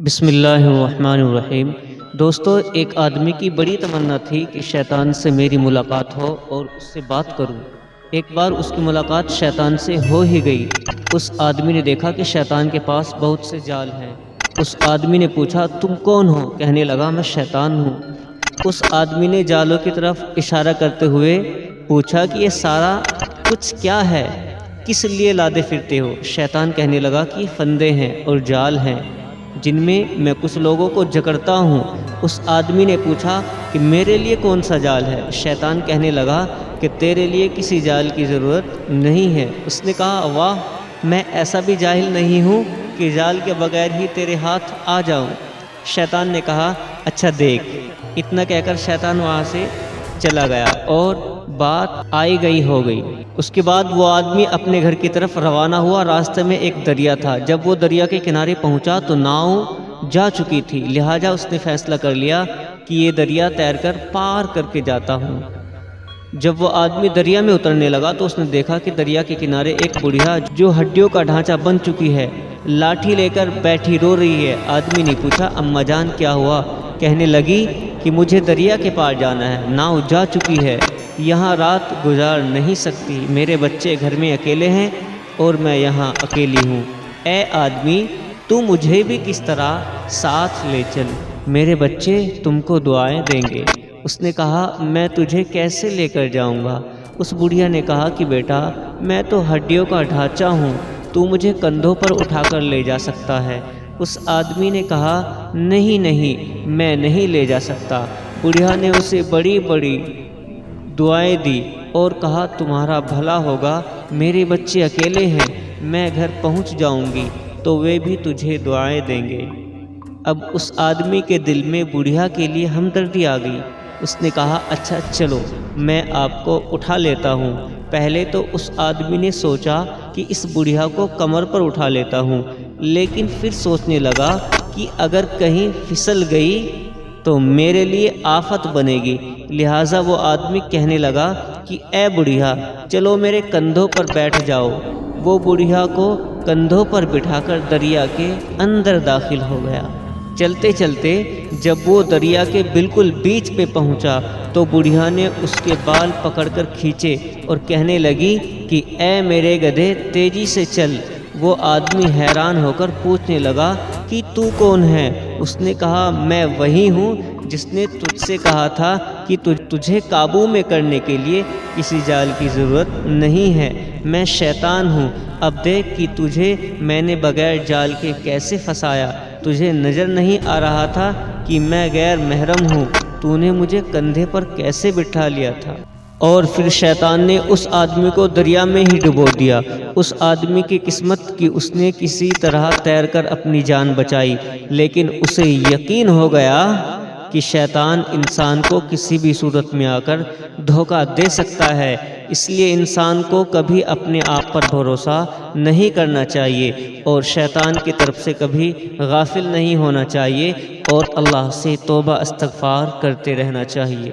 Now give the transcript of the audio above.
بسم اللہ الرحمن الرحیم۔ دوستو، ایک آدمی کی بڑی تمنا تھی کہ شیطان سے میری ملاقات ہو اور اس سے بات کروں۔ ایک بار اس کی ملاقات شیطان سے ہو ہی گئی۔ اس آدمی نے دیکھا کہ شیطان کے پاس بہت سے جال ہیں۔ اس آدمی نے پوچھا، تم کون ہو؟ کہنے لگا، میں شیطان ہوں۔ اس آدمی نے جالوں کی طرف اشارہ کرتے ہوئے پوچھا کہ یہ سارا کچھ کیا ہے؟ کس لیے لادے پھرتے ہو؟ شیطان کہنے لگا کہ یہ پھندے ہیں اور جال ہیں جن میں میں کچھ لوگوں کو جکڑتا ہوں۔ اس آدمی نے پوچھا کہ میرے لیے کون سا جال ہے؟ شیطان کہنے لگا کہ تیرے لیے کسی جال کی ضرورت نہیں ہے۔ اس نے کہا، واہ، میں ایسا بھی جاہل نہیں ہوں کہ جال کے بغیر ہی تیرے ہاتھ آ جاؤں۔ شیطان نے کہا، اچھا دیکھ۔ اتنا کہہ کر شیطان وہاں سے چلا گیا اور بات آئی گئی ہو گئی۔ اس کے بعد وہ آدمی اپنے گھر کی طرف روانہ ہوا۔ راستے میں ایک دریا تھا۔ جب وہ دریا کے کنارے پہنچا تو ناؤ جا چکی تھی، لہٰذا اس نے فیصلہ کر لیا کہ یہ دریا تیر کر پار کر کے جاتا ہوں۔ جب وہ آدمی دریا میں اترنے لگا تو اس نے دیکھا کہ دریا کے کنارے ایک بڑھیا جو ہڈیوں کا ڈھانچہ بن چکی ہے، لاٹھی لے کر بیٹھی رو رہی ہے۔ آدمی نے پوچھا، اماں جان کیا ہوا؟ کہنے لگی کہ مجھے دریا کے پار جانا ہے، ناؤ جا چکی ہے، یہاں رات گزار نہیں سکتی، میرے بچے گھر میں اکیلے ہیں اور میں یہاں اکیلی ہوں۔ اے آدمی، تو مجھے بھی کس طرح ساتھ لے چل، میرے بچے تم کو دعائیں دیں گے۔ اس نے کہا، میں تجھے کیسے لے کر جاؤں گا؟ اس بڑھیا نے کہا کہ بیٹا، میں تو ہڈیوں کا ڈھانچہ ہوں، تو مجھے کندھوں پر اٹھا کر لے جا سکتا ہے۔ اس آدمی نے کہا، نہیں نہیں، میں نہیں لے جا سکتا۔ بڑھیا نے اسے بڑی بڑی دعائیں دی اور کہا، تمہارا بھلا ہوگا، میرے بچے اکیلے ہیں، میں گھر پہنچ جاؤں گی تو وہ بھی تجھے دعائیں دیں گے۔ اب اس آدمی کے دل میں بڑھیا کے لیے ہمدردی آ گئی۔ اس نے کہا، اچھا چلو، میں آپ کو اٹھا لیتا ہوں۔ پہلے تو اس آدمی نے سوچا کہ اس بڑھیا کو کمر پر اٹھا لیتا ہوں، لیکن پھر سوچنے لگا کہ اگر کہیں پھسل گئی تو میرے لیے آفت بنے گی، لہٰذا وہ آدمی کہنے لگا کہ اے بڑھیا، چلو میرے کندھوں پر بیٹھ جاؤ۔ وہ بڑھیا کو کندھوں پر بٹھا کر دریا کے اندر داخل ہو گیا۔ چلتے چلتے جب وہ دریا کے بالکل بیچ پہ پہنچا تو بڑھیا نے اس کے بال پکڑ کر کھینچے اور کہنے لگی کہ اے میرے گدھے، تیزی سے چل۔ وہ آدمی حیران ہو کر پوچھنے لگا کہ تو کون ہے؟ اس نے کہا، میں وہی ہوں جس نے تجھ سے کہا تھا کہ تجھے قابو میں کرنے کے لیے کسی جال کی ضرورت نہیں ہے، میں شیطان ہوں۔ اب دیکھ کہ تجھے میں نے بغیر جال کے کیسے پھنسایا۔ تجھے نظر نہیں آ رہا تھا کہ میں غیر محرم ہوں؟ تو نے مجھے کندھے پر کیسے بٹھا لیا تھا؟ اور پھر شیطان نے اس آدمی کو دریا میں ہی ڈبو دیا۔ اس آدمی کی قسمت کہ اس نے کسی طرح تیر کر اپنی جان بچائی، لیکن اسے یقین ہو گیا کہ شیطان انسان کو کسی بھی صورت میں آ کر دھوکہ دے سکتا ہے، اس لیے انسان کو کبھی اپنے آپ پر بھروسہ نہیں کرنا چاہیے اور شیطان کی طرف سے کبھی غافل نہیں ہونا چاہیے اور اللہ سے توبہ استغفار کرتے رہنا چاہیے۔